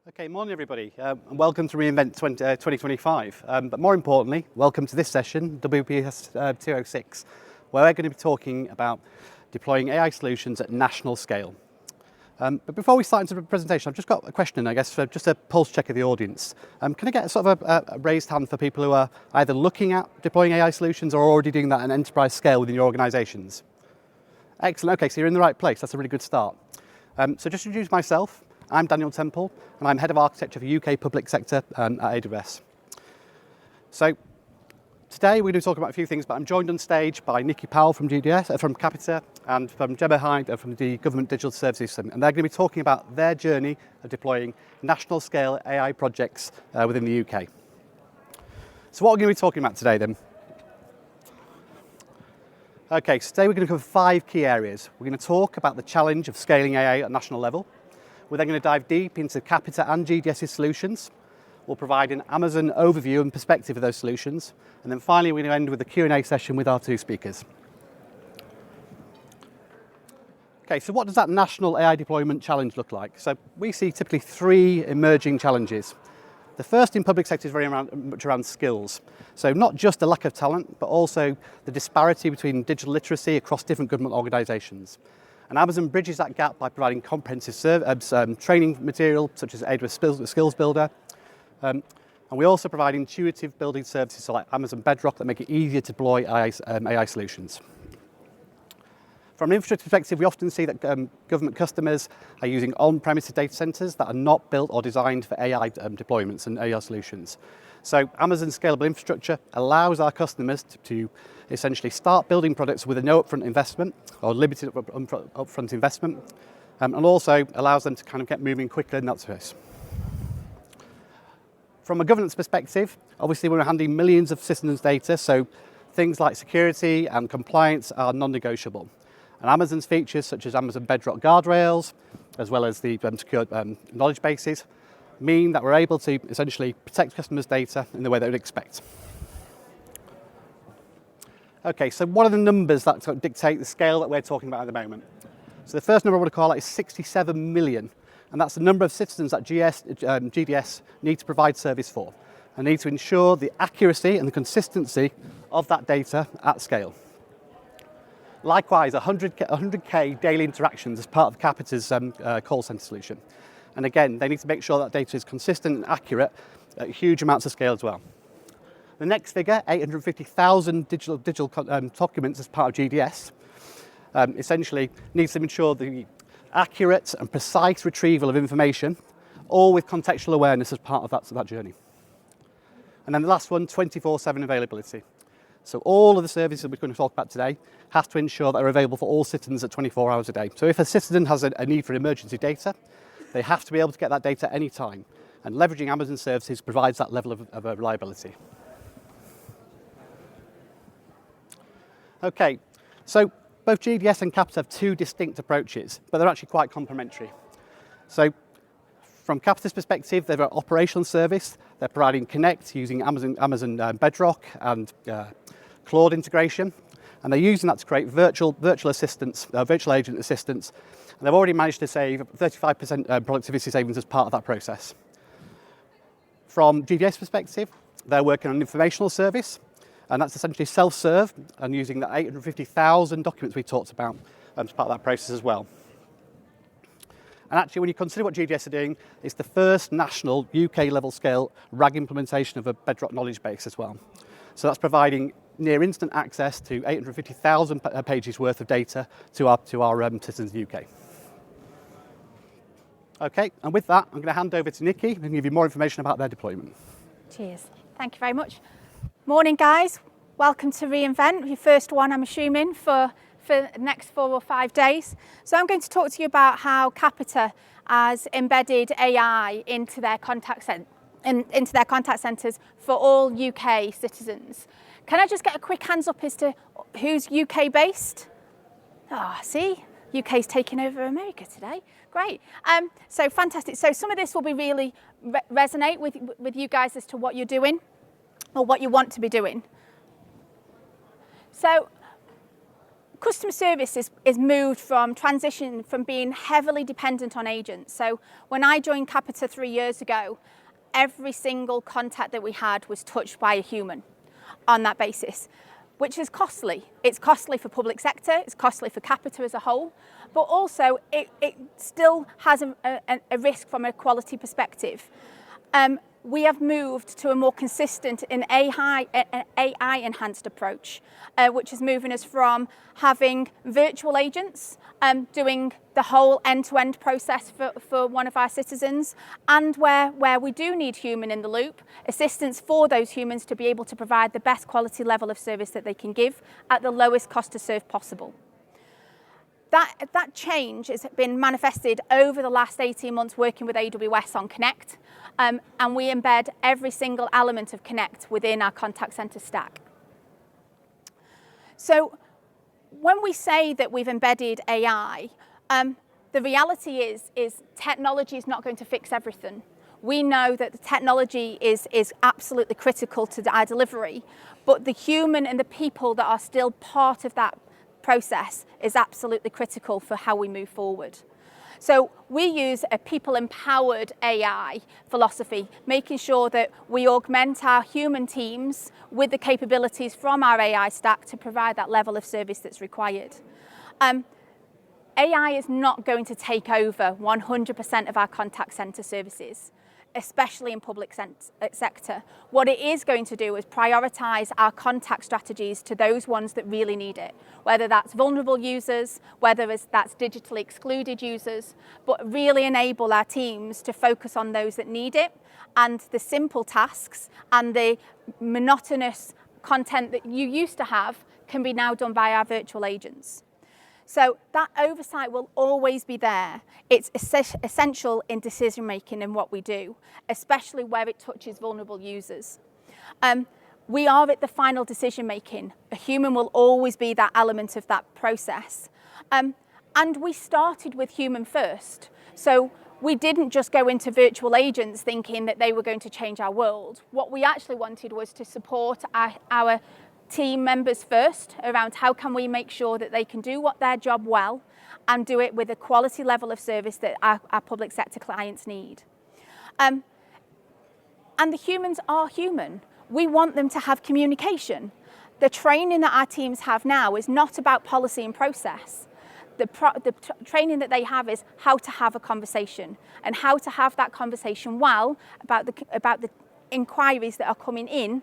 Okay, morning everybody, and welcome to reInvent 2025. But more importantly, welcome to this session, WPS206, where we're going to be talking about deploying AI solutions at national scale. But before we start into the presentation, I've just got a question, I guess, for just a pulse check of the audience. Can I get sort of a raised hand for people who are either looking at deploying AI solutions or already doing that at an enterprise scale within your organisations? Excellent, okay, so you're in the right place, that's a really good start. So just to introduce myself, I'm Daniel Temple, and I'm Head of Architecture for UK Public Sector at AWS. So today we're going to talk about a few things, but I'm joined on stage by Nikki Powell from from Capita, and from Gemma Hyde from the Government Digital Services Summit, and they're going to be talking about their journey of deploying national-scale AI projects within the UK. So what are we going to be talking about today then? Okay, so today we're going to cover 5 key areas. We're going to talk about the challenge of scaling AI at a national level. We're then going to dive deep into Capita and GDS's solutions. We'll provide an Amazon overview and perspective of those solutions. And then finally, we're going to end with a Q&A session with our 2 speakers. Okay, so what does that national AI deployment challenge look like? So we see typically 3 emerging challenges. The first in public sector is very much around skills. So not just the lack of talent, but also the disparity between digital literacy across different government organisations. And Amazon bridges that gap by providing comprehensive training material, such as AWS Skills Builder. And we also provide intuitive building services like Amazon Bedrock that make it easier to deploy AI solutions. From an infrastructure perspective, we often see that government customers are using on-premises data centers that are not built or designed for AI deployments and AI solutions. So Amazon's scalable infrastructure allows our customers to essentially start building products with a no upfront investment or limited upfront investment, and also allows them to kind of get moving quickly in that space. From a governance perspective, obviously we're handling millions of systems data, so things like security and compliance are non-negotiable. And Amazon's features such as Amazon Bedrock guardrails, as well as the secure knowledge bases, mean that we're able to essentially protect customers' data in the way they would expect. Okay, so what are the numbers that sort of dictate the scale that we're talking about at the moment? So the first number I want to call out is 67 million, and that's the number of citizens that GDS need to provide service for, and need to ensure the accuracy and the consistency of that data at scale. Likewise, 100K daily interactions as part of Capita's call centre solution. And again, they need to make sure that data is consistent and accurate at huge amounts of scale as well. The next figure, 850,000 digital documents as part of GDS, essentially needs to ensure the accurate and precise retrieval of information, all with contextual awareness as part of that journey. And then the last one, 24/7 availability. So all of the services that we're going to talk about today have to ensure that they're available for all citizens at 24 hours a day. So if a citizen has a need for emergency data, they have to be able to get that data at any time. And leveraging Amazon services provides that level of reliability. Okay, so both GDS and Capita have 2 distinct approaches, but they're actually quite complementary. So from Capita's perspective, they're an operational service. They're providing Connect using Amazon Bedrock and Claude integration. And they're using that to create virtual assistants, virtual agent assistants. And they've already managed to save 35% productivity savings as part of that process. From GDS perspective, they're working on an informational service, and that's essentially self-serve and using the 850,000 documents we talked about as part of that process as well. And actually, when you consider what GDS are doing, it's the first national UK level scale RAG implementation of a Bedrock knowledge base as well. So that's providing near instant access to 850,000 pages worth of data to our citizens in the UK. Okay, and with that, I'm going to hand over to Nikki, who can give you more information about their deployment. Cheers. Thank you very much. Morning, guys. Welcome to reInvent, your first one, I'm assuming, for the next 4 or 5 days. So I'm going to talk to you about how Capita has embedded AI into their contact centres for all UK citizens. Can I just get a quick hands up as to who's UK based? See, UK's taking over America today. Great. So fantastic. So some of this will be really resonate with you guys as to what you're doing or what you want to be doing. So Customer service is moved from transition from being heavily dependent on agents. So when I joined Capita 3 years ago, every single contact that we had was touched by a human on that basis, which is costly. It's costly for public sector, it's costly for Capita as a whole, but also it still has a risk from a quality perspective. We have moved to a more consistent and AI-enhanced approach, which is moving us from having virtual agents doing the whole end-to-end process for one of our citizens, and where we do need human in the loop, assistance for those humans to be able to provide the best quality level of service that they can give at the lowest cost to serve possible. That change has been manifested over the last 18 months working with AWS on Connect, and we embed every single element of Connect within our contact center stack. So when we say that we've embedded AI, the reality is technology is not going to fix everything. We know that the technology is absolutely critical to our delivery, but the human and the people that are still part of that process is absolutely critical for how we move forward. So we use a people-empowered AI philosophy, making sure that we augment our human teams with the capabilities from our AI stack to provide that level of service that's required. AI is not going to take over 100% of our contact center services, especially in public sector. What it is going to do is prioritize our contact strategies to those ones that really need it, whether that's vulnerable users, whether that's digitally excluded users, but really enable our teams to focus on those that need it, and the simple tasks and the monotonous content that you used to have can be now done by our virtual agents. So that oversight will always be there. It's essential in decision making in what we do, especially where it touches vulnerable users. We are at the final decision making. A human will always be that element of that process. And we started with human first. So we didn't just go into virtual agents thinking that they were going to change our world. What we actually wanted was to support our team members first around how can we make sure that they can do their job well and do it with a quality level of service that our public sector clients need. And the humans are human. We want them to have communication. The training that our teams have now is not about policy and process. The training that they have is how to have a conversation and how to have that conversation well about the inquiries that are coming in.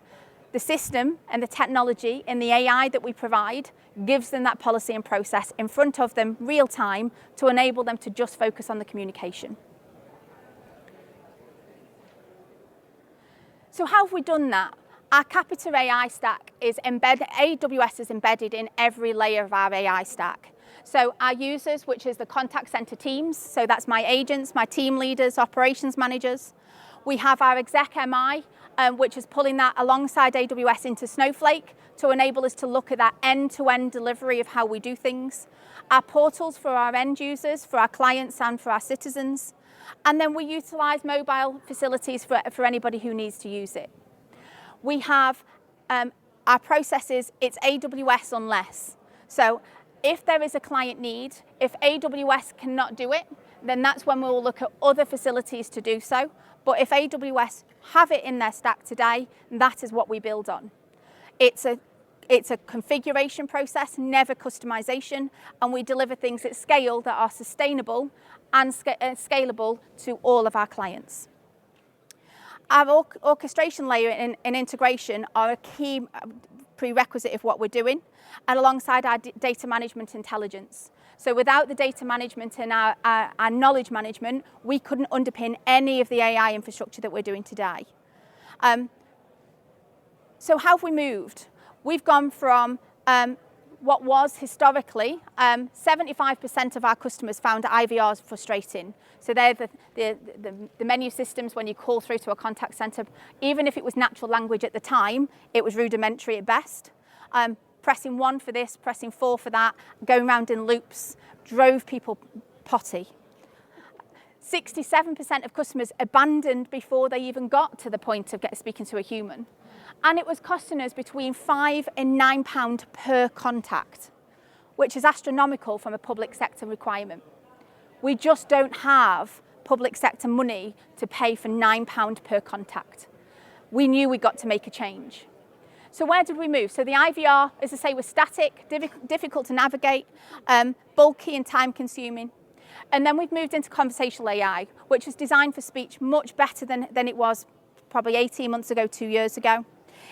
The system and the technology and the AI that we provide gives them that policy and process in front of them real time to enable them to just focus on the communication. So how have we done that? Our Capita AI stack is AWS is embedded in every layer of our AI stack. So our users, which is the contact center teams, so that's my agents, my team leaders, operations managers. We have our exec MI, which is pulling that alongside AWS into Snowflake to enable us to look at that end-to-end delivery of how we do things. Our portals for our end users, for our clients and for our citizens. And then we utilize mobile facilities for anybody who needs to use it. We have our processes, it's AWS unless. So if there is a client need, if AWS cannot do it, then that's when we'll look at other facilities to do so. But if AWS have it in their stack today, that is what we build on. It's a configuration process, never customization, and we deliver things at scale that are sustainable and scalable to all of our clients. Our orchestration layer and integration are a key prerequisite of what we're doing, and alongside our data management intelligence. So without the data management and our knowledge management, we couldn't underpin any of the AI infrastructure that we're doing today. So how have we moved? We've gone from what was historically 75% of our customers found IVRs frustrating. So they're the menu systems when you call through to a contact center. Even if it was natural language at the time, it was rudimentary at best. Pressing 1 for this, pressing 4 for that, going round in loops, drove people potty. 67% of customers abandoned before they even got to the point of speaking to a human. And it was costing us between £5 and £9 per contact. which is astronomical from a public sector requirement. We just don't have public sector money to pay for £9 per contact. We knew we got to make a change. So where did we move? So the IVR, as I say, was static, difficult to navigate, bulky and time consuming. And then we've moved into conversational AI, which was designed for speech much better than it was probably 18 months ago, 2 years ago.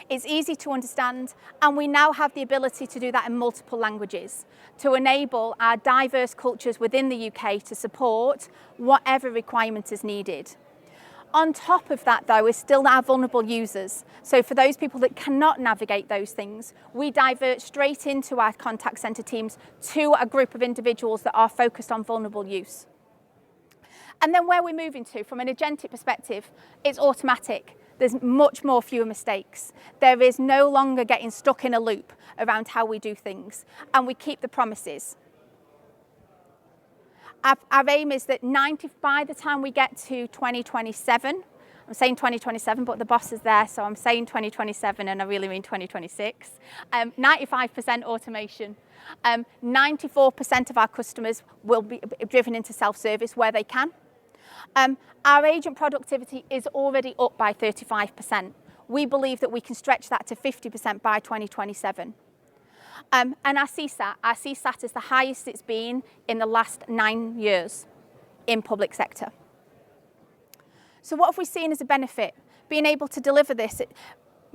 It's easy to understand, and we now have the ability to do that in multiple languages to enable our diverse cultures within the UK to support whatever requirement is needed. On top of that, though, is still our vulnerable users. So for those people that cannot navigate those things, we divert straight into our contact centre teams to a group of individuals that are focused on vulnerable use. And then where we're moving to, from an agentic perspective, it's automatic. There's much more fewer mistakes. There is no longer getting stuck in a loop around how we do things, and we keep the promises. Our aim is that by the time we get to 2027, I'm saying 2027, but the boss is there, so I'm saying 2027, and I really mean 2026, 95% automation. 94% of our customers will be driven into self-service where they can. Our agent productivity is already up by 35%. We believe that we can stretch that to 50% by 2027. And our CSAT is the highest it's been in the last 9 years in public sector. So what have we seen as a benefit? Being able to deliver this,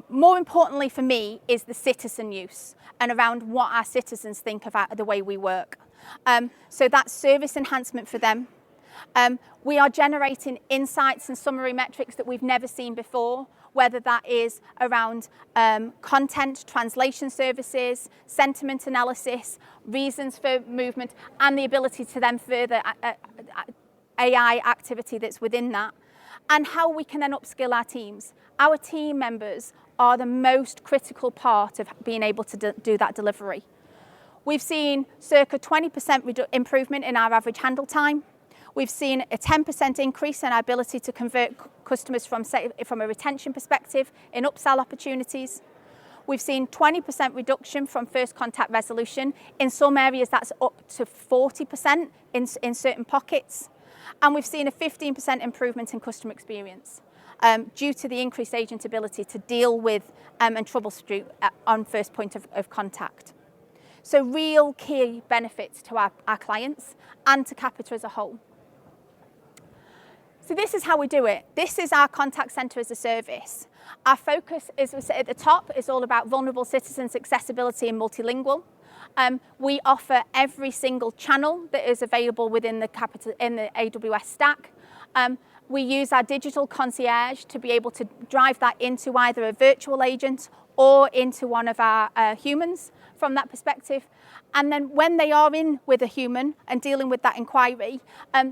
more importantly for me, is the citizen use and around what our citizens think about the way we work. So that's service enhancement for them. We are generating insights and summary metrics that we've never seen before, whether that is around content, translation services, sentiment analysis, reasons for movement, and the ability to then further AI activity that's within that, and how we can then upskill our teams. Our team members are the most critical part of being able to do that delivery. We've seen circa 20% improvement in our average handle time. We've seen a 10% increase in our ability to convert customers from a retention perspective in upsell opportunities. We've seen 20% reduction from first contact resolution. In some areas, that's up to 40% in certain pockets. And we've seen a 15% improvement in customer experience due to the increased agent ability to deal with and troubleshoot on first point of contact. So real key benefits to our clients and to Capita as a whole. So this is how we do it. This is our contact centre as a service. Our focus, as we said at the top, is all about vulnerable citizens, accessibility and multilingual. We offer every single channel that is available within the AWS stack. We use our digital concierge to be able to drive that into either a virtual agent or into one of our humans from that perspective. And then when they are in with a human and dealing with that inquiry,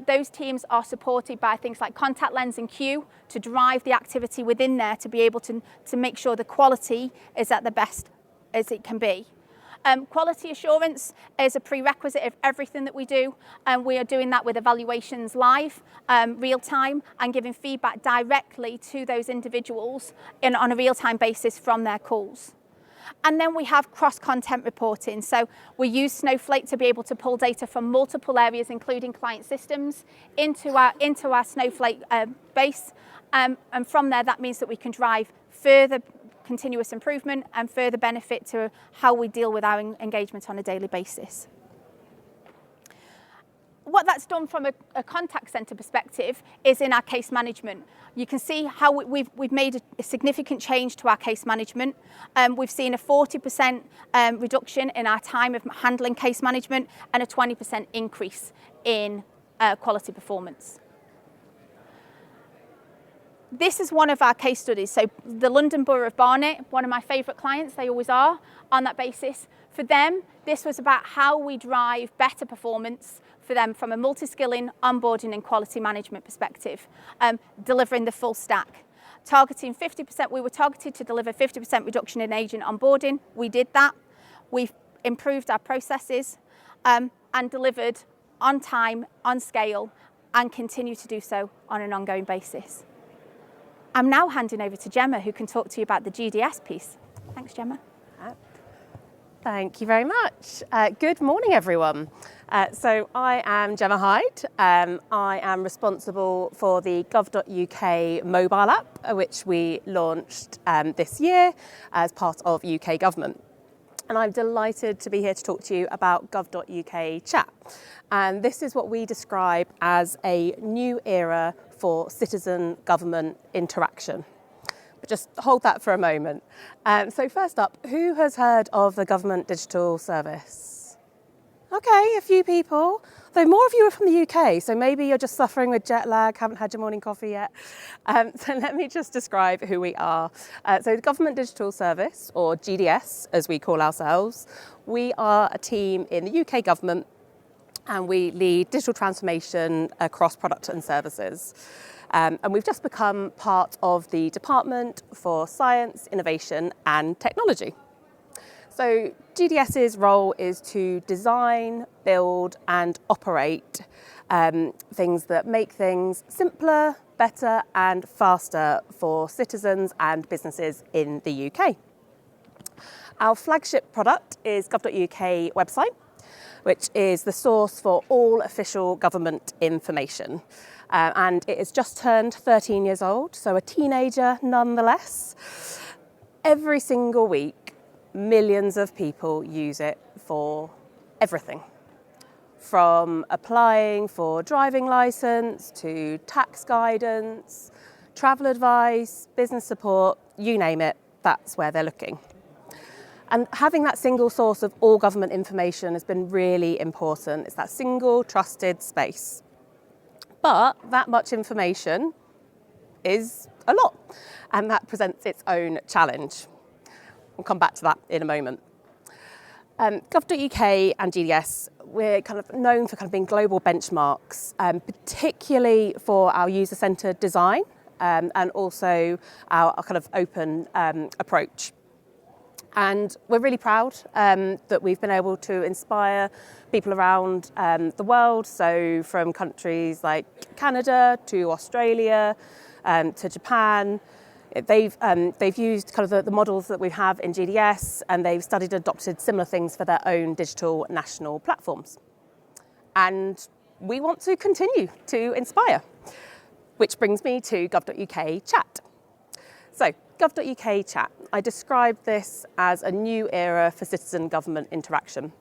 those teams are supported by things like contact lens and queue to drive the activity within there to be able to make sure the quality is at the best as it can be. Quality assurance is a prerequisite of everything that we do, and we are doing that with evaluations live, real time, and giving feedback directly to those individuals on a real-time basis from their calls. And then we have cross-content reporting. So we use Snowflake to be able to pull data from multiple areas, including client systems, into our Snowflake base. And from there, that means that we can drive further continuous improvement and further benefit to how we deal with our engagement on a daily basis. What that's done from a contact centre perspective is in our case management. You can see how we've made a significant change to our case management. We've seen a 40% reduction in our time of handling case management and a 20% increase in quality performance. This is one of our case studies. So the London Borough of Barnet, one of my favourite clients, they always are on that basis. For them, this was about how we drive better performance for them from a multi-skilling, onboarding and quality management perspective, delivering the full stack. Targeting 50%, we were targeted to deliver 50% reduction in agent onboarding. We did that. We've improved our processes and delivered on time, on scale, and continue to do so on an ongoing basis. I'm now handing over to Gemma, who can talk to you about the GDS piece. Thanks, Gemma. Thank you very much. Good morning, everyone. So I am Gemma Hyde. I am responsible for the gov.uk mobile app, which we launched this year as part of UK government. And I'm delighted to be here to talk to you about gov.uk chat. And this is what we describe as a new era for citizen government interaction. But just hold that for a moment. So first up, who has heard of the Government Digital Service? Okay, a few people, though more of you are from the UK, so maybe you're just suffering with jet lag, haven't had your morning coffee yet. So let me just describe who we are. So the Government Digital Service, or GDS as we call ourselves, we are a team in the UK government and we lead digital transformation across product and services. And we've just become part of the Department for Science, Innovation and Technology. So GDS's role is to design, build and operate things that make things simpler, better and faster for citizens and businesses in the UK. Our flagship product is gov.uk website, which is the source for all official government information. And it has just turned 13 years old, so a teenager nonetheless. Every single week, millions of people use it for everything, from applying for driving licence to tax guidance, travel advice, business support, you name it, that's where they're looking. And having that single source of all government information has been really important. It's that single trusted space. But that much information is a lot, and that presents its own challenge. We'll come back to that in a moment. Gov.uk and GDS, we're kind of known for kind of being global benchmarks, particularly for our user-centred design and also our kind of open approach. And we're really proud that we've been able to inspire people around the world, so from countries like Canada to Australia to Japan. They've used kind of the models that we have in GDS, and they've studied and adopted similar things for their own digital national platforms. And we want to continue to inspire, which brings me to gov.uk chat. So gov.uk chat, I describe this as a new era for citizen government interaction.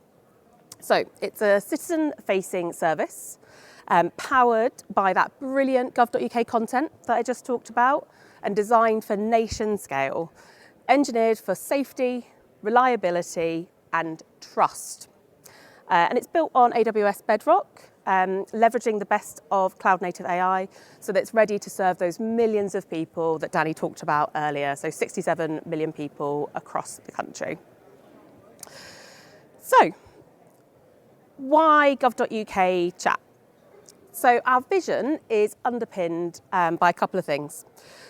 So it's a citizen-facing service powered by that brilliant gov.uk content that I just talked about, and designed for nation scale, engineered for safety, reliability and trust. And it's built on AWS Bedrock, leveraging the best of cloud-native AI so that it's ready to serve those millions of people that Danny talked about earlier, so 67 million people across the country. So, why gov.uk chat? So our vision is underpinned by a couple of things.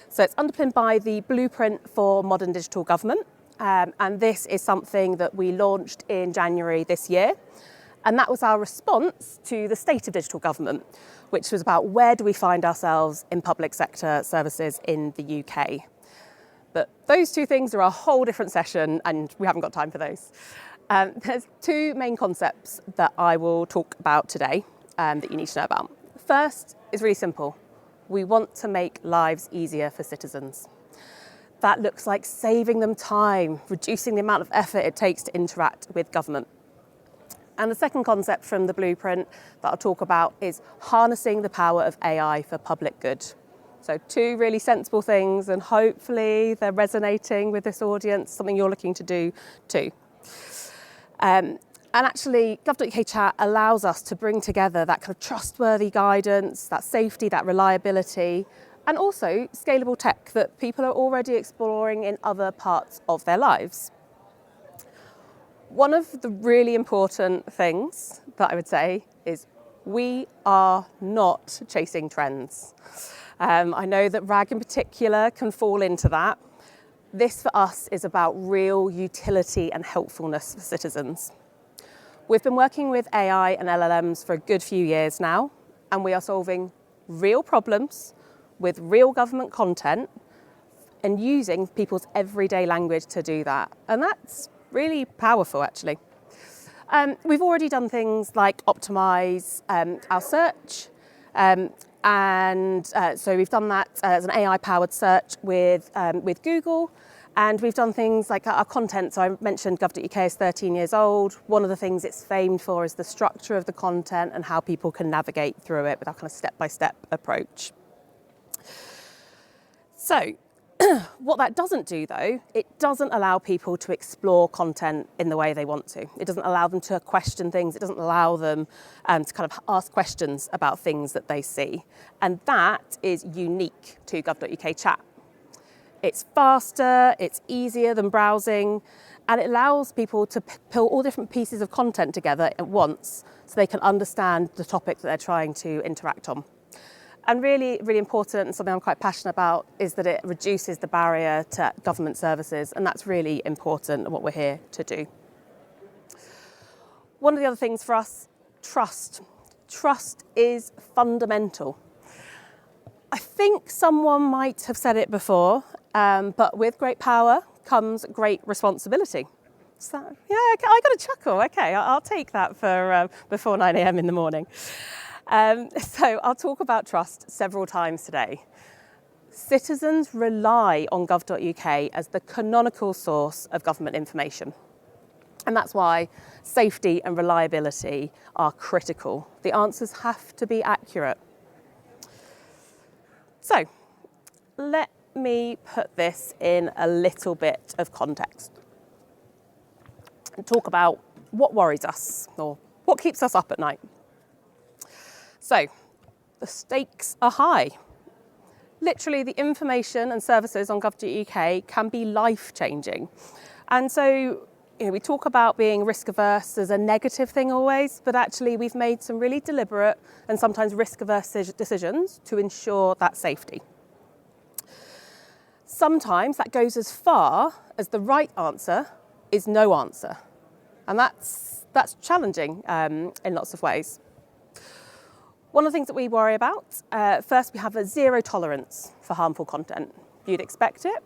So it's underpinned by the Blueprint for Modern Digital Government, and this is something that we launched in January this year. And that was our response to the state of digital government, which was about where do we find ourselves in public sector services in the UK. But those two things are a whole different session, and we haven't got time for those. There's two main concepts that I will talk about today that you need to know about. First is really simple. We want to make lives easier for citizens. That looks like saving them time, reducing the amount of effort it takes to interact with government. And the second concept from the blueprint that I'll talk about is harnessing the power of AI for public good. So two really sensible things, and hopefully they're resonating with this audience, something you're looking to do too. And actually, gov.uk chat allows us to bring together that kind of trustworthy guidance, that safety, that reliability, and also scalable tech that people are already exploring in other parts of their lives. One of the really important things that I would say is we are not chasing trends. I know that RAG in particular can fall into that. This for us is about real utility and helpfulness for citizens. We've been working with AI and LLMs for a good few years now, and we are solving real problems with real government content and using people's everyday language to do that. And that's Really powerful, actually. We've already done things like optimise our search, so we've done that as an AI-powered search with Google, and we've done things like our content. So I mentioned gov.uk is 13 years old. One of the things it's famed for is the structure of the content and how people can navigate through it with our kind of step-by-step approach. So what that doesn't do, though, it doesn't allow people to explore content in the way they want to. It doesn't allow them to question things. It doesn't allow them to kind of ask questions about things that they see. And that is unique to gov.uk chat. It's faster, it's easier than browsing, and it allows people to pull all different pieces of content together at once so they can understand the topic that they're trying to interact on. And really, really important, and something I'm quite passionate about, is that it reduces the barrier to government services, and that's really important and what we're here to do. One of the other things for us, trust. Trust is fundamental. I think someone might have said it before, but with great power comes great responsibility. So, yeah, I got a chuckle. Okay, I'll take that for before 9 a.m. in the morning. So I'll talk about trust several times today. Citizens rely on gov.uk as the canonical source of government information. And that's why safety and reliability are critical. The answers have to be accurate. So let me put this in a little bit of context and talk about what worries us or what keeps us up at night. So the stakes are high. Literally, the information and services on gov.uk can be life-changing. And so, we talk about being risk-averse as a negative thing always, but actually we've made some really deliberate and sometimes risk-averse decisions to ensure that safety. Sometimes that goes as far as the right answer is no answer. And that's challenging in lots of ways. One of the things that we worry about, first we have a zero tolerance for harmful content. You'd expect it,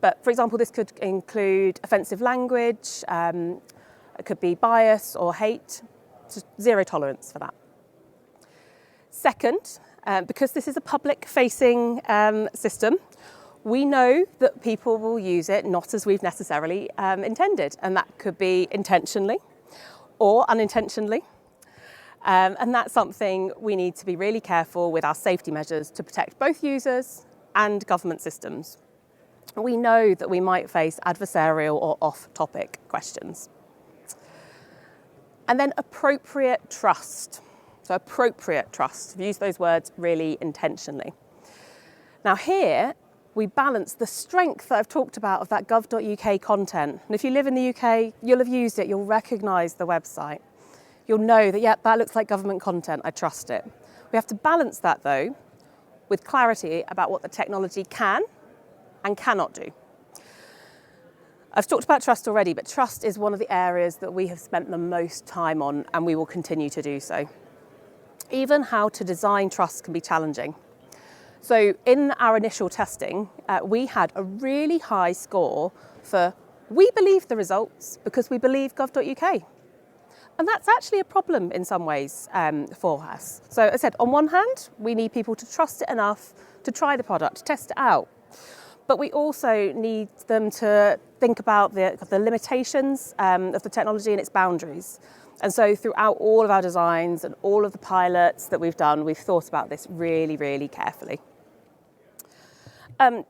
but for example, this could include offensive language, it could be bias or hate, just zero tolerance for that. Second, because this is a public-facing system, we know that people will use it not as we've necessarily intended, and that could be intentionally or unintentionally. And that's something we need to be really careful with our safety measures to protect both users and government systems. We know that we might face adversarial or off-topic questions. And then appropriate trust. So appropriate trust. We use those words really intentionally. Now here, we balance the strength that I've talked about of that gov.uk content. And if you live in the UK, you'll have used it, you'll recognise the website. You'll know that, yeah, that looks like government content, I trust it. We have to balance that, though, with clarity about what the technology can and cannot do. I've talked about trust already, but trust is one of the areas that we have spent the most time on, and we will continue to do so. Even how to design trust can be challenging. So in our initial testing, we had a really high score for we believe the results because we believe gov.uk. And that's actually a problem in some ways for us. So as I said, on one hand, we need people to trust it enough to try the product, to test it out. But we also need them to think about the limitations of the technology and its boundaries. And so throughout all of our designs and all of the pilots that we've done, we've thought about this really, really carefully.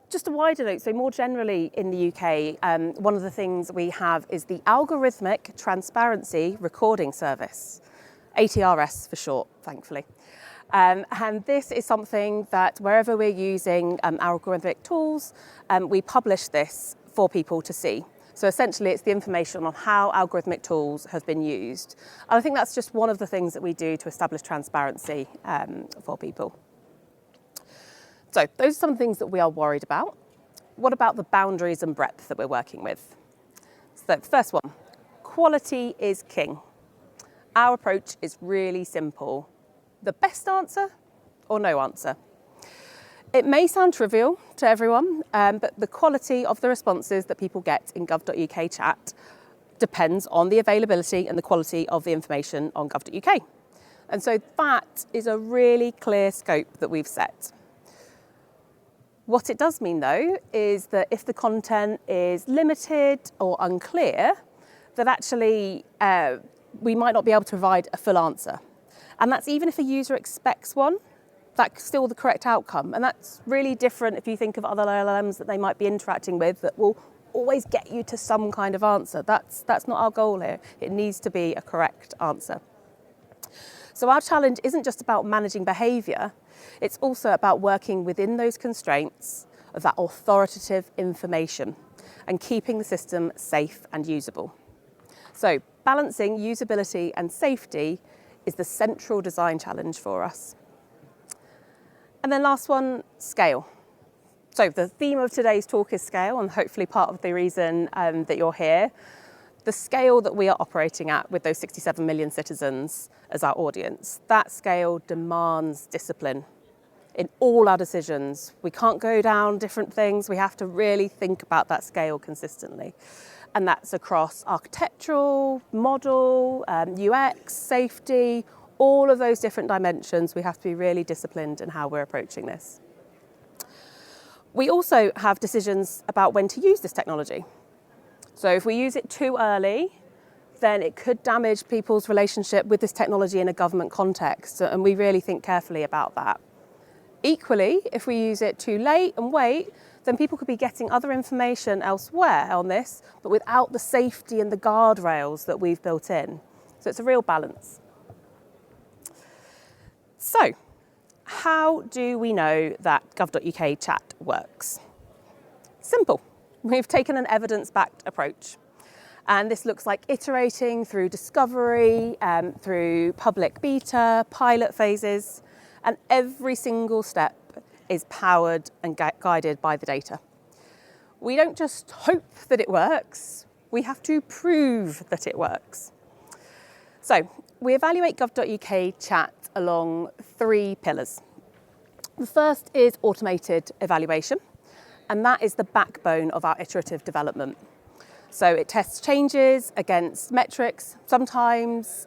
Just a wider note, so more generally in the UK, one of the things we have is the Algorithmic Transparency Recording Service, ATRS for short, thankfully. And this is something that wherever we're using algorithmic tools, we publish this for people to see. So essentially it's the information on how algorithmic tools have been used. And I think that's just one of the things that we do to establish transparency for people. So those are some things that we are worried about. What about the boundaries and breadth that we're working with? So the first one, quality is king. Our approach is really simple. The best answer or no answer. It may sound trivial to everyone, but the quality of the responses that people get in gov.uk chat depends on the availability and the quality of the information on gov.uk. And so that is a really clear scope that we've set. What it does mean, though, is that if the content is limited or unclear, that actually we might not be able to provide a full answer. And that's even if a user expects one, that's still the correct outcome. And that's really different if you think of other LLMs that they might be interacting with that will always get you to some kind of answer. That's not our goal here. It needs to be a correct answer. So our challenge isn't just about managing behaviour, it's also about working within those constraints of that authoritative information and keeping the system safe and usable. So balancing usability and safety is the central design challenge for us. And then last one, scale. So the theme of today's talk is scale, and hopefully part of the reason that you're here. The scale that we are operating at with those 67 million citizens as our audience, that scale demands discipline in all our decisions. We can't go down different things. We have to really think about that scale consistently. And that's across architectural, model, UX, safety, all of those different dimensions. We have to be really disciplined in how we're approaching this. We also have decisions about when to use this technology. So if we use it too early, then it could damage people's relationship with this technology in a government context, and we really think carefully about that. Equally, if we use it too late and wait, then people could be getting other information elsewhere on this, but without the safety and the guardrails that we've built in. So it's a real balance. So, how do we know that gov.uk chat works? Simple. We've taken an evidence-backed approach. And this looks like iterating through discovery, through public beta, pilot phases, and every single step is powered and guided by the data. We don't just hope that it works, we have to prove that it works. So, we evaluate gov.uk chat along 3 pillars. The first is automated evaluation, and that is the backbone of our iterative development. So it tests changes against metrics, sometimes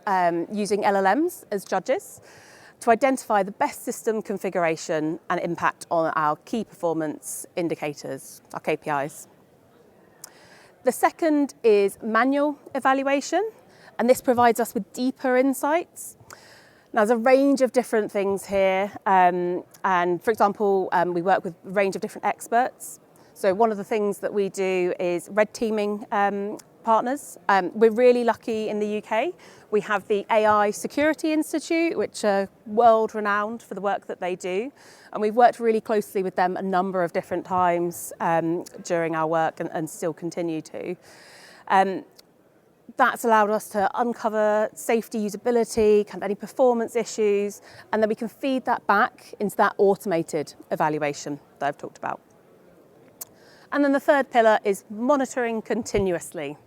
using LLMs as judges, to identify the best system configuration and impact on our key performance indicators, our KPIs. The second is manual evaluation, and this provides us with deeper insights. Now, there's a range of different things here, and for example, we work with a range of different experts. So one of the things that we do is red teaming partners. We're really lucky in the UK. We have the AI Security Institute, which are world renowned for the work that they do. And we've worked really closely with them a number of different times during our work and still continue to. That's allowed us to uncover safety, usability, kind of any performance issues, and then we can feed that back into that automated evaluation that I've talked about. And then the third pillar is monitoring continuously.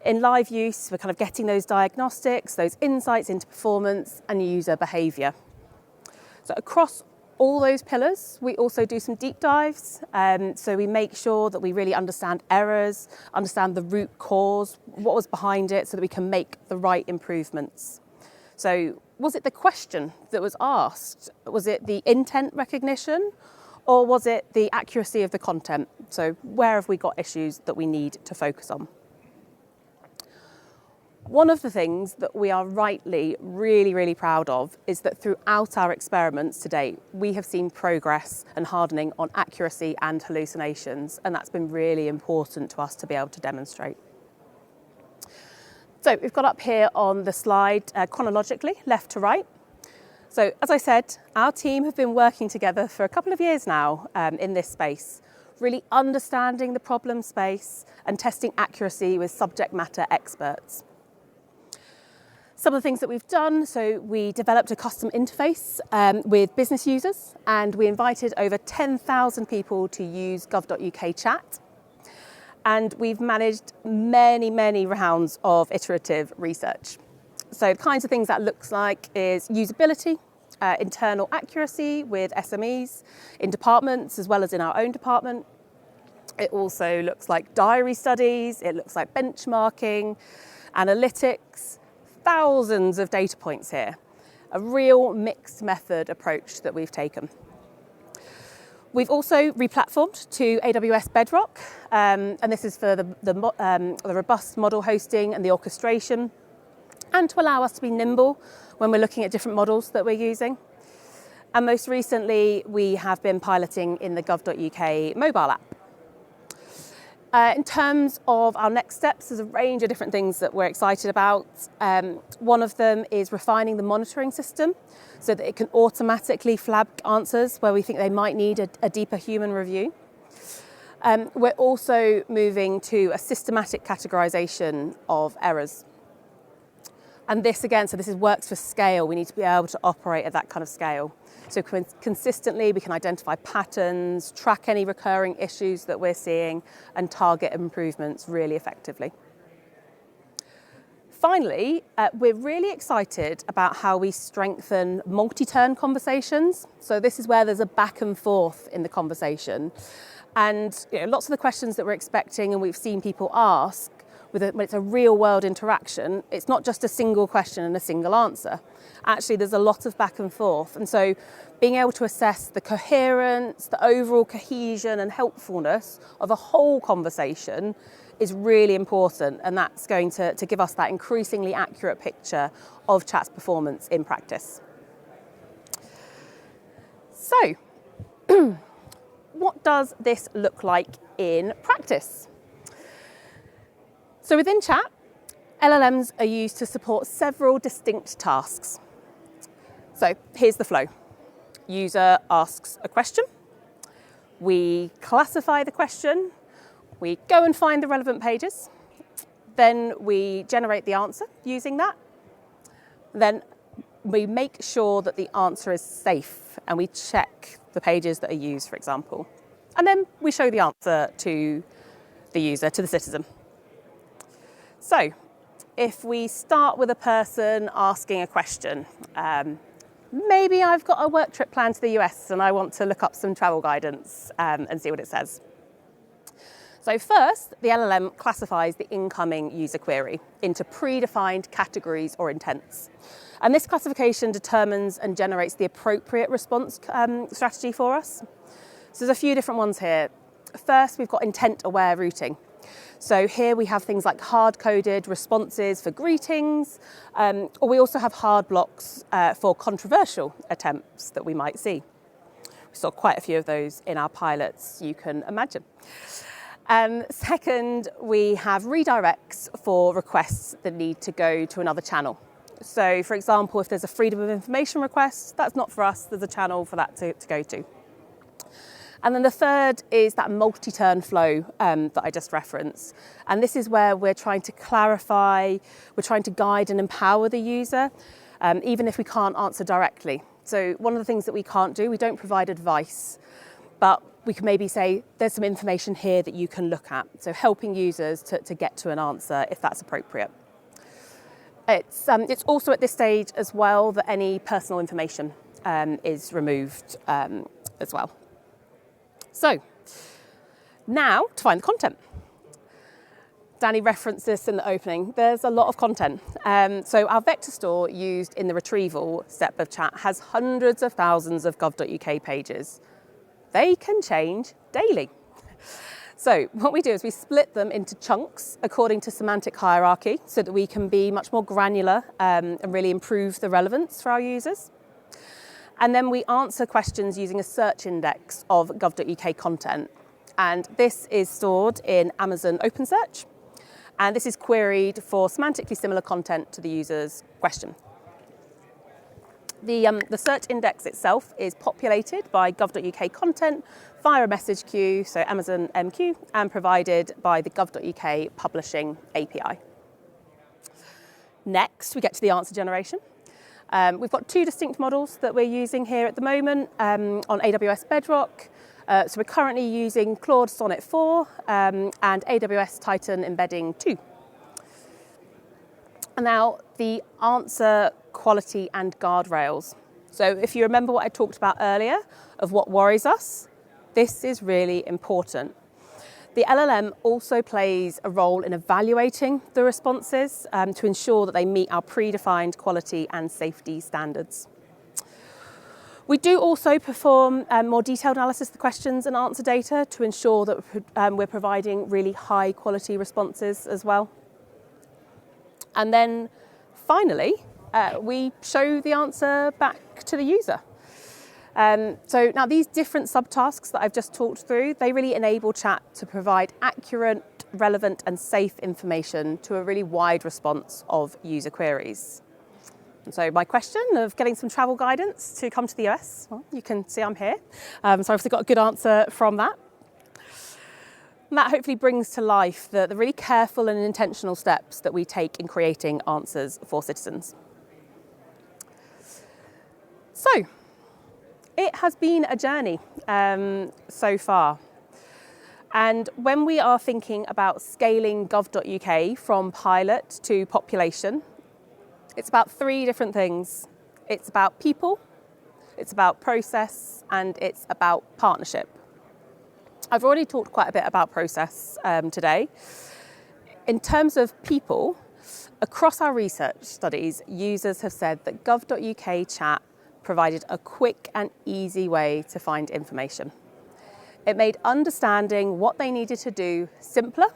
In live use, we're kind of getting those diagnostics, those insights into performance and user behaviour. So across all those pillars, we also do some deep dives. So we make sure that we really understand errors, understand the root cause, what was behind it, so that we can make the right improvements. So was it the question that was asked? Was it the intent recognition? Or was it the accuracy of the content? So where have we got issues that we need to focus on? One of the things that we are rightly really proud of is that throughout our experiments to date, we have seen progress and hardening on accuracy and hallucinations, and that's been really important to us to be able to demonstrate. So we've got up here on the slide chronologically, left to right. So as I said, our team have been working together for a couple of years now in this space, really understanding the problem space and testing accuracy with subject matter experts. Some of the things that we've done, so we developed a custom interface with business users, and we invited over 10,000 people to use gov.uk chat. And we've managed many rounds of iterative research. So the kinds of things that looks like is usability, internal accuracy with SMEs, in departments as well as in our own department, It also looks like diary studies, it looks like benchmarking, analytics, thousands of data points here. A real mixed method approach that we've taken. We've also replatformed to AWS Bedrock, and this is for the robust model hosting and the orchestration, and to allow us to be nimble when we're looking at different models that we're using. And most recently, we have been piloting in the gov.uk mobile app. In terms of our next steps, there's a range of different things that we're excited about. One of them is refining the monitoring system so that it can automatically flag answers where we think they might need a deeper human review. We're also moving to a systematic categorization of errors. And this works for scale. We need to be able to operate at that kind of scale. So consistently, we can identify patterns, track any recurring issues that we're seeing, and target improvements really effectively. Finally, we're really excited about how we strengthen multi-turn conversations. So this is where there's a back and forth in the conversation. And lots of the questions that we're expecting and we've seen people ask, when it's a real world interaction, it's not just a single question and a single answer. Actually, there's a lot of back and forth. And so being able to assess the coherence, the overall cohesion and helpfulness of a whole conversation is really important. And that's going to give us that increasingly accurate picture of chat's performance in practice. So, what does this look like in practice? So within chat, LLMs are used to support several distinct tasks. So here's the flow. User asks a question. We classify the question. We go and find the relevant pages. Then we generate the answer using that. Then we make sure that the answer is safe and we check the pages that are used, for example. And then we show the answer to the user, to the citizen. So, if we start with a person asking a question, maybe I've got a work trip planned to the US and I want to look up some travel guidance and see what it says. So first, the LLM classifies the incoming user query into predefined categories or intents. And this classification determines and generates the appropriate response strategy for us. So there's a few different ones here. First, we've got intent-aware routing. So here we have things like hard-coded responses for greetings, or we also have hard blocks for controversial attempts that we might see. We saw quite a few of those in our pilots, you can imagine. Second, we have redirects for requests that need to go to another channel. So for example, if there's a freedom of information request, that's not for us, there's a channel for that to go to. And then the third is that multi-turn flow that I just referenced. And this is where we're trying to clarify, we're trying to guide and empower the user, even if we can't answer directly. So one of the things that we can't do, we don't provide advice, but we can maybe say, there's some information here that you can look at. So helping users to get to an answer if that's appropriate. It's also at this stage as well that any personal information is removed as well. So, now to find the content. Danny referenced this in the opening. There's a lot of content. So our vector store used in the retrieval step of chat has hundreds of thousands of gov.uk pages. They can change daily. So what we do is we split them into chunks according to semantic hierarchy so that we can be much more granular and really improve the relevance for our users. And then we answer questions using a search index of gov.uk content. And this is stored in Amazon OpenSearch. And this is queried for semantically similar content to the user's question. The search index itself is populated by gov.uk content via a message queue, so Amazon MQ, and provided by the gov.uk publishing API. Next, we get to the answer generation. We've got two distinct models that we're using here at the moment on AWS Bedrock. So we're currently using Claude Sonnet 4 and AWS Titan Embedding 2. And now the answer quality and guardrails. So if you remember what I talked about earlier of what worries us, this is really important. The LLM also plays a role in evaluating the responses to ensure that they meet our predefined quality and safety standards. We do also perform more detailed analysis of the questions and answer data to ensure that we're providing really high quality responses as well. And then finally, we show the answer back to the user. So now these different subtasks that I've just talked through, they really enable chat to provide accurate, relevant and safe information to a really wide response of user queries. And so my question of getting some travel guidance to come to the US, well, you can see I'm here. So I've obviously got a good answer from that. And that hopefully brings to life the really careful and intentional steps that we take in creating answers for citizens. So, it has been a journey so far. And when we are thinking about scaling gov.uk from pilot to population, it's about three different things. It's about people, it's about process, and it's about partnership. I've already talked quite a bit about process today. In terms of people, across our research studies, users have said that gov.uk chat provided a quick and easy way to find information. It made understanding what they needed to do simpler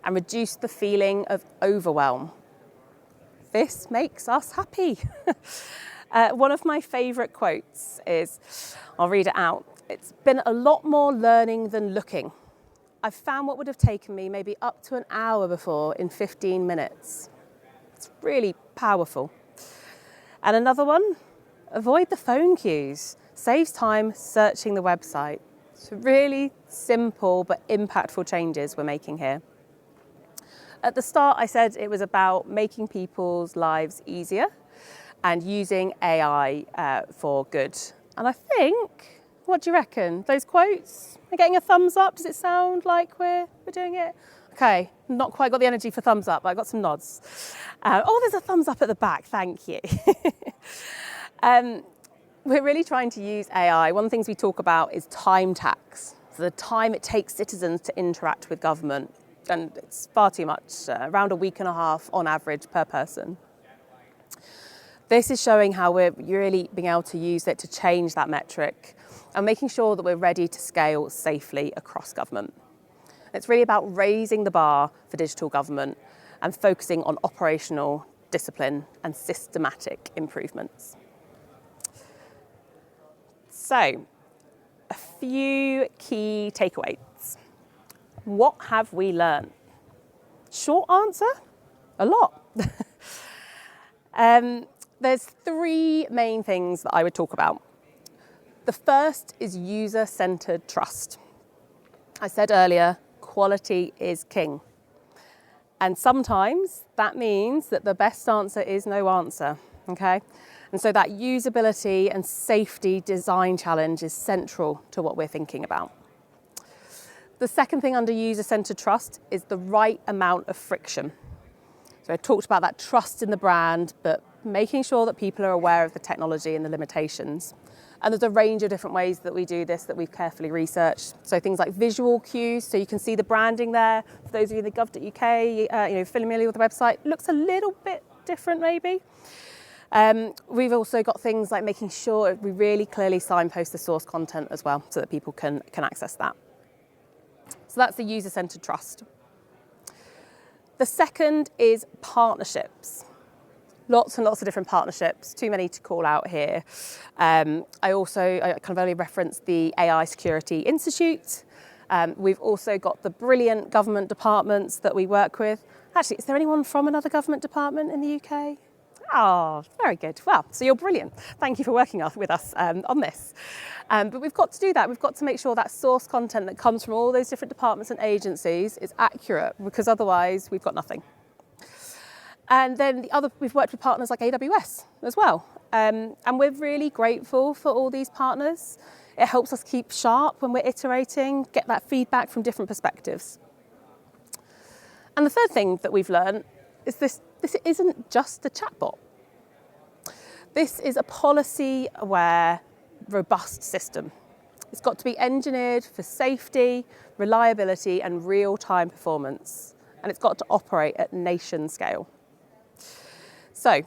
and reduced the feeling of overwhelm. This makes us happy. One of my favourite quotes is, I'll read it out. It's been a lot more learning than looking. I've found what would have taken me maybe up to an hour before in 15 minutes. It's really powerful. And another one, avoid the phone queues. Saves time searching the website. It's really simple but impactful changes we're making here. At the start, I said it was about making people's lives easier and using AI for good. And I think, what do you reckon? Those quotes are getting a thumbs up? Does it sound like we're doing it? Okay, not quite got the energy for thumbs up, but I got some nods. Oh, there's a thumbs up at the back, thank you. We're really trying to use AI. One of the things we talk about is time tax, so the time it takes citizens to interact with government. And it's far too much, around a week and a half on average per person. This is showing how we're really being able to use it to change that metric and making sure that we're ready to scale safely across government. It's really about raising the bar for digital government and focusing on operational discipline and systematic improvements. So, a few key takeaways. What have we learned? Short answer, a lot. There's three main things that I would talk about. The first is user-centered trust. I said earlier, quality is king. And sometimes that means that the best answer is no answer, okay? And so that usability and safety design challenge is central to what we're thinking about. The second thing under user-centered trust is the right amount of friction. So I talked about that trust in the brand, but making sure that people are aware of the technology and the limitations. And there's a range of different ways that we do this that we've carefully researched. So things like visual cues, so you can see the branding there. For those of you in the gov.uk, familiar with the website, looks a little bit different maybe. We've also got things like making sure we really clearly signpost the source content as well, so that people can access that. So that's the user-centered trust. The second is partnerships. Lots and lots of different partnerships, too many to call out here. I kind of only referenced the AI Security Institute. We've also got the brilliant government departments that we work with. Actually, is there anyone from another government department in the UK? Oh, very good. Well, so you're brilliant. Thank you for working with us on this. But we've got to do that. We've got to make sure that source content that comes from all those different departments and agencies is accurate, because otherwise we've got nothing. And then we've worked with partners like AWS as well. And we're really grateful for all these partners. It helps us keep sharp when we're iterating, get that feedback from different perspectives. And the third thing that we've learned is this isn't just a chatbot. This is a policy-aware, robust system. It's got to be engineered for safety, reliability and real-time performance. And it's got to operate at nation scale. So,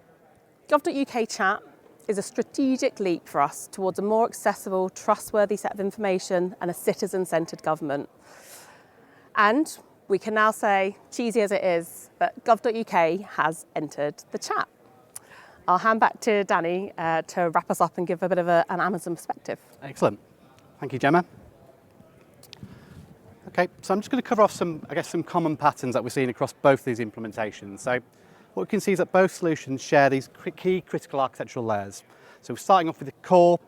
gov.uk chat is a strategic leap for us towards a more accessible, trustworthy set of information and a citizen-centred government. And we can now say, cheesy as it is, that gov.uk has entered the chat. I'll hand back to Danny to wrap us up and give a bit of an Amazon perspective. Excellent. Thank you, Gemma. Okay, so I'm just going to cover off some common patterns that we're seeing across both these implementations. So what we can see is that both solutions share these key critical architectural layers. So starting off with the core,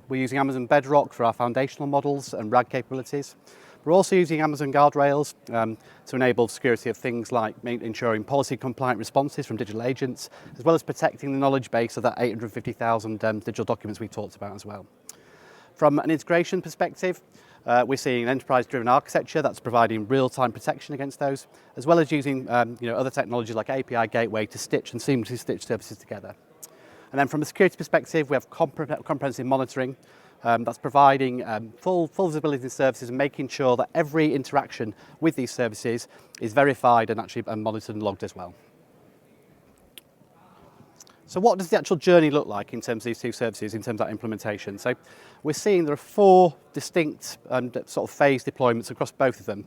we're using Amazon Bedrock for our foundational models and RAG capabilities. We're also using Amazon guardrails to enable security of things like ensuring policy compliant responses from digital agents, as well as protecting the knowledge base of that 850,000 digital documents we talked about as well. From an integration perspective, we're seeing an enterprise-driven architecture that's providing real-time protection against those, as well as using other technologies like API Gateway to stitch and seamlessly stitch services together. And then from a security perspective, we have comprehensive monitoring that's providing full visibility of services and making sure that every interaction with these services is verified and actually monitored and logged as well. So what does the actual journey look like in terms of these two services, in terms of that implementation? So we're seeing there are 4 distinct sort of phase deployments across both of them.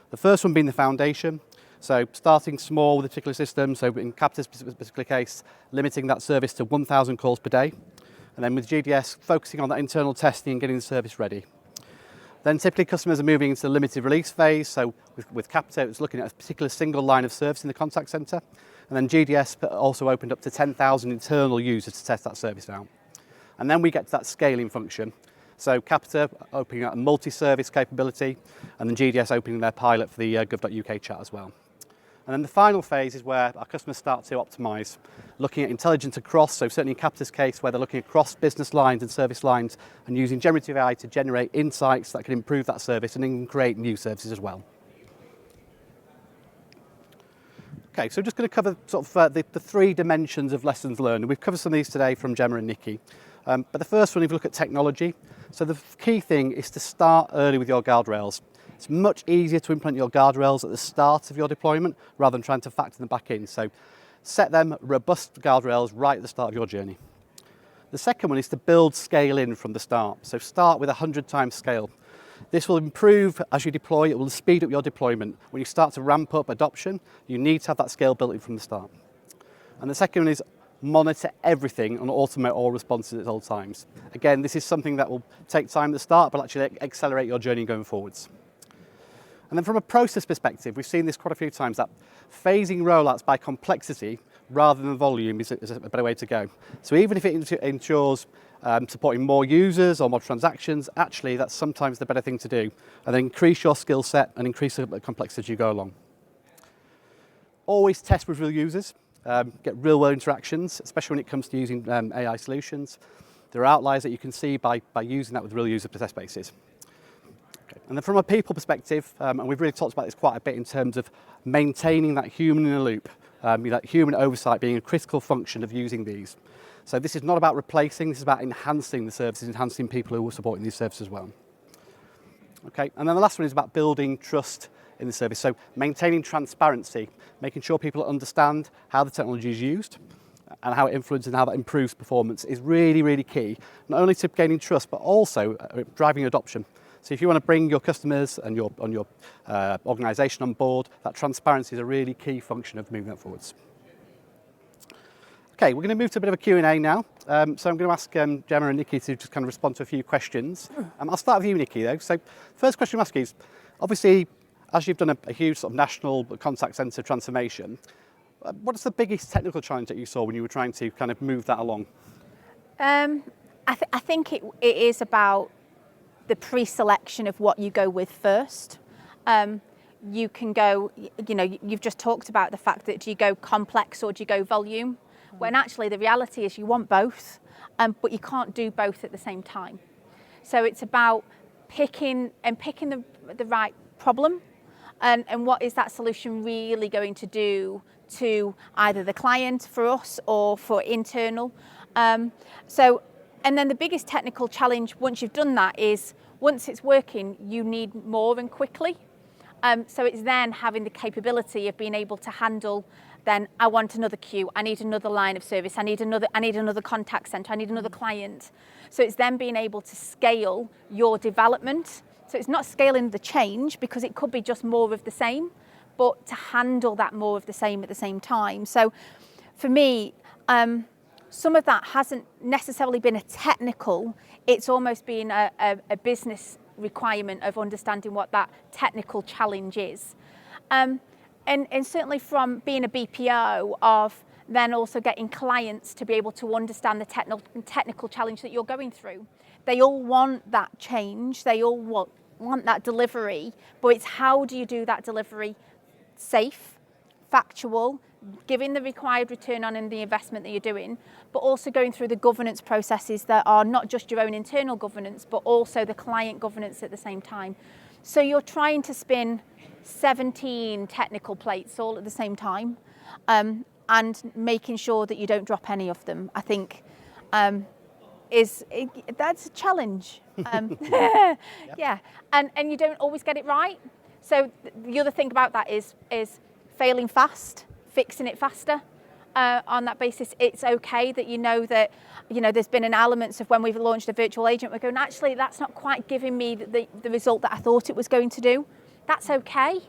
The first one being the foundation. So starting small with a particular system, so in Capita's particular case, limiting that service to 1,000 calls per day. And then with GDS, focusing on that internal testing and getting the service ready. Then typically customers are moving into the limited release phase. So with Capita, it's looking at a particular single line of service in the contact centre. And then GDS also opened up to 10,000 internal users to test that service out. And then we get to that scaling function. So Capita opening up a multi-service capability, and then GDS opening their pilot for the gov.uk chat as well. And then the final phase is where our customers start to optimise, looking at intelligence across, so certainly in Capita's case, where they're looking across business lines and service lines and using generative AI to generate insights that can improve that service and then create new services as well. Okay, so just going to cover sort of the 3 dimensions of lessons learned. We've covered some of these today from Gemma and Nikki. But the first one, if you look at technology, so the key thing is to start early with your guardrails. It's much easier to implement your guardrails at the start of your deployment rather than trying to factor them back in. So set them robust guardrails right at the start of your journey. The second one is to build scale in from the start. So start with 100 times scale. This will improve as you deploy, it will speed up your deployment. When you start to ramp up adoption, you need to have that scale built in from the start. And the second one is monitor everything and automate all responses at all times. Again, this is something that will take time at the start, but actually accelerate your journey going forwards. And then from a process perspective, we've seen this quite a few times, that phasing rollouts by complexity rather than volume is a better way to go. So even if it ensures supporting more users or more transactions, actually that's sometimes the better thing to do. And then increase your skill set and increase the complexity as you go along. Always test with real users, get real world interactions, especially when it comes to using AI solutions. There are outliers that you can see by using that with real user test bases. And then from a people perspective, and we've really talked about this quite a bit in terms of maintaining that human in the loop, that human oversight being a critical function of using these. So this is not about replacing, this is about enhancing the services, enhancing people who are supporting these services as well. Okay, and then the last one is about building trust in the service. So maintaining transparency, making sure people understand how the technology is used and how it influences and how that improves performance is really, really key, not only to gaining trust, but also driving adoption. So if you want to bring your customers and your organisation on board, that transparency is a really key function of moving that forwards. Okay, we're going to move to a bit of a Q&A now. So I'm going to ask Gemma and Nikki to just kind of respond to a few questions. I'll start with you, Nikki, though. So first question I'm asking is, obviously, as you've done a huge sort of national contact centre transformation, what's the biggest technical challenge that you saw when you were trying to kind of move that along? I think it is about the pre-selection of what you go with first. You can go, you've just talked about the fact that do you go complex or do you go volume? When actually the reality is you want both, but you can't do both at the same time. So it's about picking the right problem and what is that solution really going to do to either the client for us or for internal. And then the biggest technical challenge once you've done that is once it's working, you need more and quickly. So it's then having the capability of being able to handle, then I want another queue, I need another line of service, I need another contact centre, I need another client. So it's then being able to scale your development. So it's not scaling the change, because it could be just more of the same, but to handle that more of the same at the same time. So for me, some of that hasn't necessarily been a technical, it's almost been a business requirement of understanding what that technical challenge is. And certainly from being a BPO, of then also getting clients to be able to understand the technical challenge that you're going through. They all want that change, they all want that delivery, but it's how do you do that delivery safe, factual, giving the required return on the investment that you're doing, but also going through the governance processes that are not just your own internal governance, but also the client governance at the same time. So you're trying to spin 17 technical plates all at the same time, and making sure that you don't drop any of them, I think, that's a challenge. Yeah, and you don't always get it right. So the other thing about that is failing fast, fixing it faster. On that basis, it's okay that you know that, there's been an element of when we've launched a virtual agent, we're going, actually, that's not quite giving me the result that I thought it was going to do. That's okay,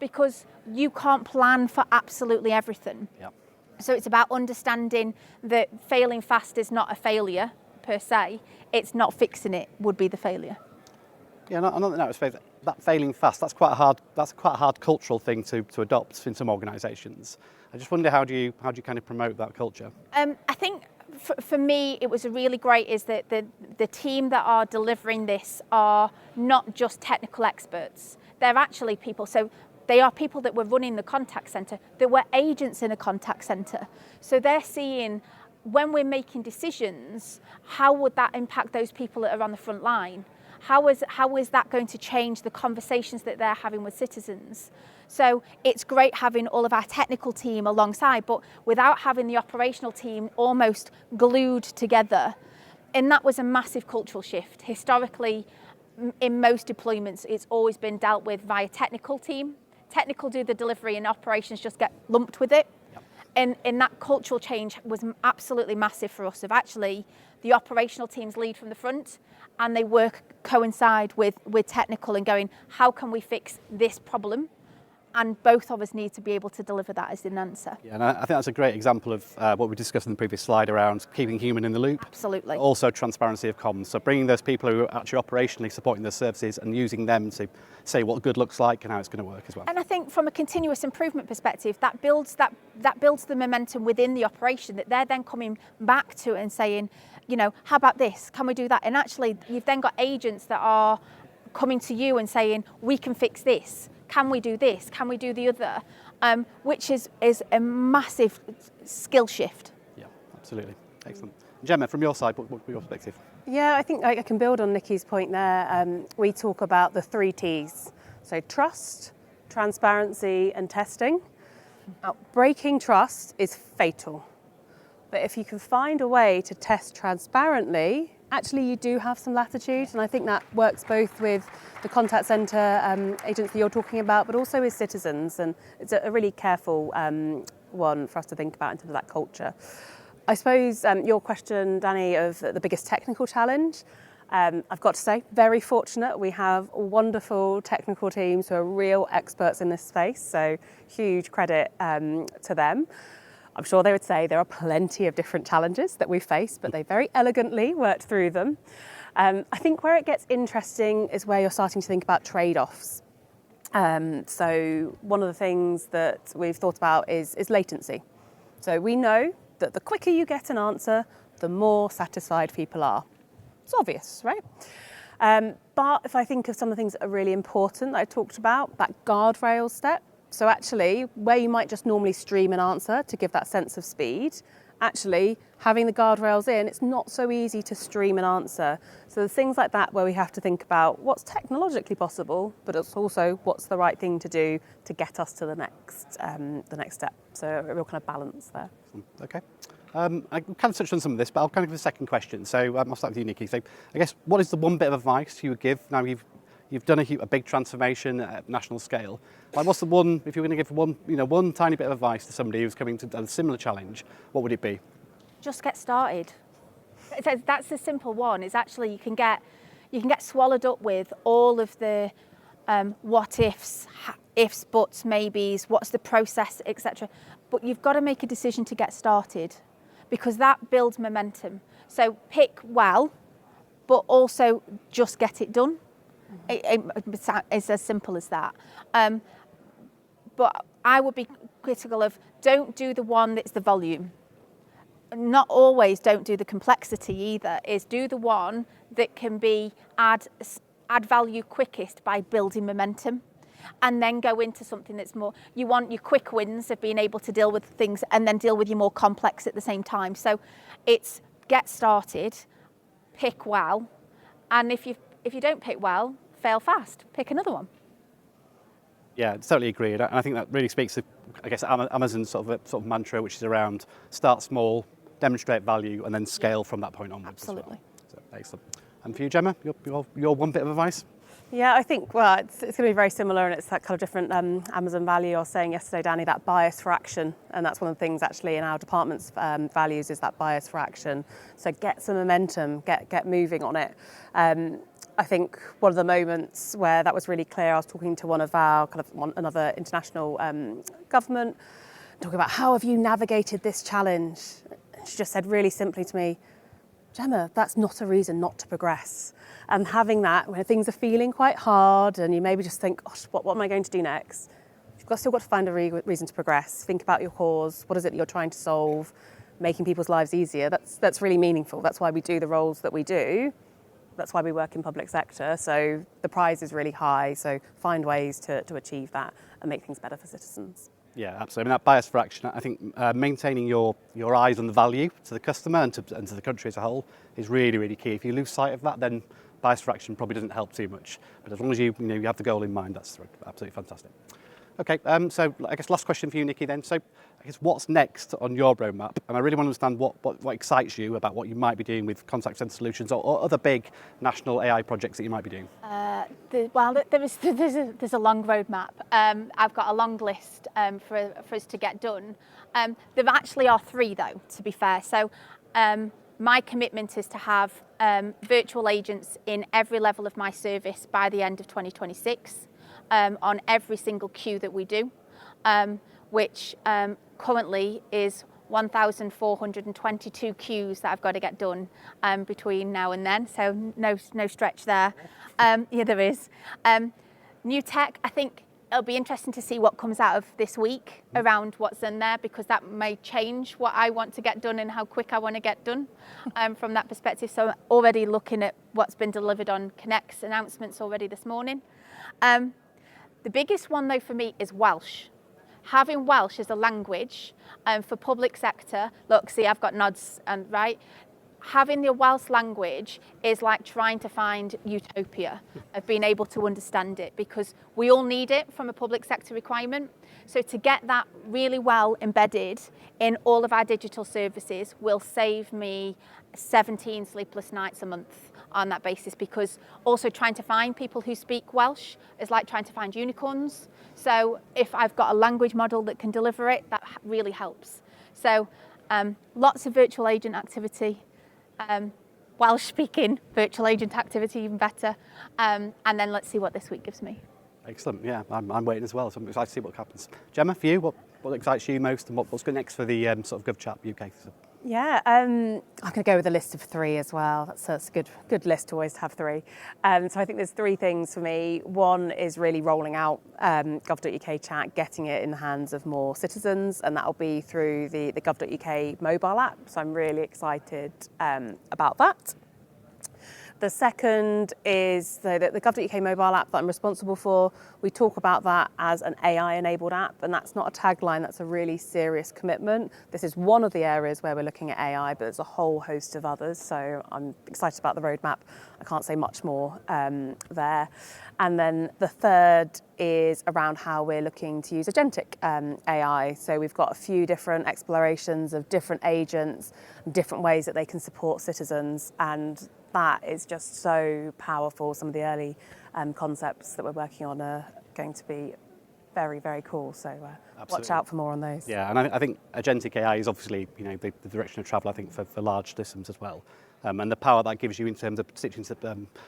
because you can't plan for absolutely everything. Yep. So it's about understanding that failing fast is not a failure per se. It's not fixing it would be the failure. Yeah, I don't think that was that failing fast. That's quite a hard cultural thing to adopt in some organisations. I just wonder how do you kind of promote that culture? I think for me it was really great is that the team that are delivering this are not just technical experts. They're actually people. So they are people that were running the contact centre, that were agents in a contact centre. So they're seeing, when we're making decisions, how would that impact those people that are on the front line? How is that going to change the conversations that they're having with citizens? So it's great having all of our technical team alongside, but without having the operational team almost glued together. And that was a massive cultural shift. Historically, in most deployments, it's always been dealt with via technical team. Technical do the delivery and operations just get lumped with it. Yep. And that cultural change was absolutely massive for us, of actually the operational teams lead from the front and they coincide with technical and going, how can we fix this problem? And both of us need to be able to deliver that as an answer. Yeah, and I think that's a great example of what we discussed in the previous slide around keeping human in the loop. Absolutely. Also transparency of comms. So bringing those people who are actually operationally supporting the services and using them to say what good looks like and how it's going to work as well. And I think from a continuous improvement perspective, that builds the momentum within the operation that they're then coming back to and saying, how about this? Can we do that? And actually, you've then got agents that are coming to you and saying, we can fix this. Can we do this? Can we do the other? Which is a massive skill shift. Yeah, absolutely. Excellent. Gemma, from your side, what would be your perspective? Yeah, I think I can build on Nikki's point there. We talk about the 3 T's. So trust, transparency and testing. Now, breaking trust is fatal. But if you can find a way to test transparently, actually you do have some latitude, and I think that works both with the contact centre agents that you're talking about, but also with citizens, and it's a really careful one for us to think about in terms of that culture. I suppose your question, Danny, of the biggest technical challenge, I've got to say, very fortunate. We have wonderful technical teams who are real experts in this space, so huge credit to them. I'm sure they would say there are plenty of different challenges that we face, but they very elegantly worked through them. I think where it gets interesting is where you're starting to think about trade-offs. So one of the things that we've thought about is latency. So we know that the quicker you get an answer, the more satisfied people are. It's obvious, right? But if I think of some of the things that are really important that I talked about, that guardrail step, so actually, where you might just normally stream an answer to give that sense of speed, actually having the guardrails in, it's not so easy to stream an answer. So there's things like that where we have to think about what's technologically possible, but it's also what's the right thing to do to get us to the next step. So a real kind of balance there. Okay. I kind of touched on some of this, but I'll kind of give a second question. So I'll start with you, Nikki. So I guess what is the one bit of advice you would give now you've done a big transformation at national scale? Like, what's the one, if you were going to give one tiny bit of advice to somebody who's coming to a similar challenge, what would it be? Just get started. That's the simple one. Is actually you can get swallowed up with all of the what ifs, buts, maybes, what's the process, etc. But you've got to make a decision to get started, because that builds momentum. So pick well, but also just get it done. It's as simple as that. But I would be critical of, don't do the one that's the volume. Not always don't do the complexity either, is do the one that can be add value quickest by building momentum, and then go into something that's more, you want your quick wins of being able to deal with things and then deal with your more complex at the same time. So it's get started, pick well, and if you don't pick well, fail fast, pick another one. Yeah, totally agree. And I think that really speaks to, I guess, Amazon's sort of mantra, which is around start small, demonstrate value, and then scale from that point onwards. Absolutely. As well. So, excellent. And for you, Gemma, your one bit of advice? Yeah, I think, well, it's going to be very similar, and it's that kind of different Amazon value. I was saying yesterday, Danny, that bias for action, and that's one of the things actually in our department's values is that bias for action. So get some momentum, get moving on it. I think one of the moments where that was really clear, I was talking to one of our another international government, talking about how have you navigated this challenge. And she just said really simply to me, Gemma, that's not a reason not to progress. And having that when things are feeling quite hard and you maybe just think, gosh, what am I going to do next? You've still got to find a reason to progress. Think about your cause. What is it that you're trying to solve? Making people's lives easier. That's really meaningful. That's why we do the roles that we do. That's why we work in public sector. So the prize is really high. So find ways to achieve that and make things better for citizens. Yeah, absolutely. I mean, that bias for action, I think maintaining your eyes on the value to the customer and to the country as a whole is really, really key. If you lose sight of that, then bias for action probably doesn't help too much. But as long as you have the goal in mind, that's absolutely fantastic. Okay, so I guess last question for you, Nikki, then. So I guess what's next on your roadmap? And I really want to understand what excites you about what you might be doing with contact centre solutions or other big national AI projects that you might be doing. There's a long roadmap. I've got a long list for us to get done. There actually are three, though, to be fair. So my commitment is to have virtual agents in every level of my service by the end of 2026 on every single queue that we do, which currently is 1,422 queues that I've got to get done between now and then. So no stretch there. Yeah, there is. New tech, I think it'll be interesting to see what comes out of this week around what's in there, because that may change what I want to get done and how quick I want to get done from that perspective. So I'm already looking at what's been delivered on Connect's announcements already this morning. The biggest one, though, for me is Welsh. Having Welsh as a language for public sector, look, see, I've got nods, right? Having the Welsh language is like trying to find utopia of being able to understand it, because we all need it from a public sector requirement. So to get that really well embedded in all of our digital services will save me 17 sleepless nights a month on that basis, because also trying to find people who speak Welsh is like trying to find unicorns. So if I've got a language model that can deliver it, that really helps. So lots of virtual agent activity, Welsh speaking virtual agent activity, even better. And then let's see what this week gives me. Excellent. Yeah, I'm waiting as well, so I'm excited to see what happens. Gemma, for you, what excites you most, and what's going next for the sort of GovChat UK? Yeah, I'm going to go with a list of three as well. That's a good list to always have three. So I think there's three things for me. One is really rolling out Gov.uk chat, getting it in the hands of more citizens, and that'll be through the Gov.uk mobile app. So I'm really excited about that. The second is the Gov.uk mobile app that I'm responsible for. We talk about that as an AI-enabled app, and that's not a tagline, that's a really serious commitment. This is one of the areas where we're looking at AI, but there's a whole host of others, so I'm excited about the roadmap. I can't say much more there. And then the third is around how we're looking to use agentic AI. So we've got a few different explorations of different agents, different ways that they can support citizens, and that is just so powerful. Some of the early concepts that we're working on are going to be very, very cool. So watch out for more on those. Yeah, and I think agentic AI is obviously, the direction of travel, I think, for large systems as well. And the power that gives you in terms of stitching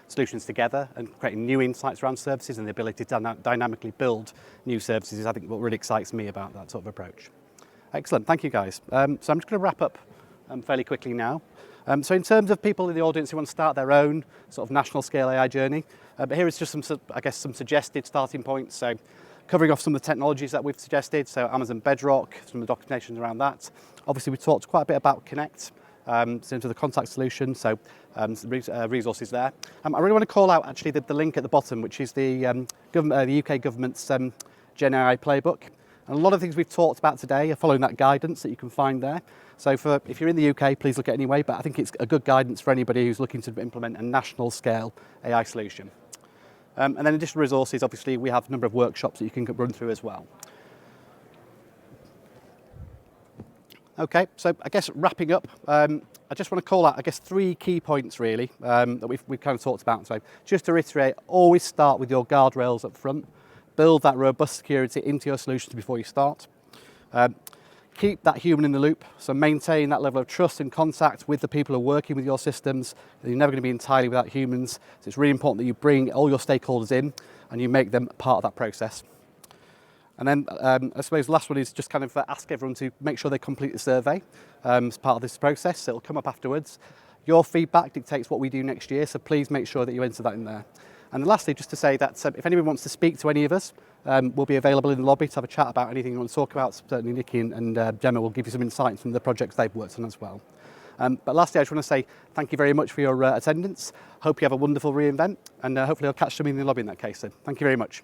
solutions together and creating new insights around services and the ability to dynamically build new services is, I think, what really excites me about that sort of approach. Excellent, thank you guys. So I'm just going to wrap up fairly quickly now. So in terms of people in the audience who want to start their own sort of national scale AI journey, but here is just some suggested starting points. So covering off some of the technologies that we've suggested, so Amazon Bedrock, some of the documentation around that. Obviously, we talked quite a bit about Connect, into the contact solution, so resources there. I really want to call out actually the link at the bottom, which is the UK government's Gen AI playbook. And a lot of things we've talked about today are following that guidance that you can find there. So if you're in the UK, please look at it anyway, but I think it's a good guidance for anybody who's looking to implement a national scale AI solution. And then additional resources, obviously, we have a number of workshops that you can run through as well. Okay, so I guess wrapping up, I just want to call out, 3 key points really that we've kind of talked about. So just to reiterate, always start with your guardrails up front. Build that robust security into your solutions before you start. Keep that human in the loop, so maintain that level of trust and contact with the people who are working with your systems. You're never going to be entirely without humans, so it's really important that you bring all your stakeholders in and you make them part of that process. And then I suppose the last one is just kind of ask everyone to make sure they complete the survey as part of this process. So it'll come up afterwards. Your feedback dictates what we do next year, so please make sure that you enter that in there. And then lastly, just to say that if anyone wants to speak to any of us, we'll be available in the lobby to have a chat about anything you want to talk about. Certainly Nikki and Gemma will give you some insights from the projects they've worked on as well. But lastly, I just want to say thank you very much for your attendance. Hope you have a wonderful re:Invent, and hopefully I'll catch some in the lobby in that case. So thank you very much.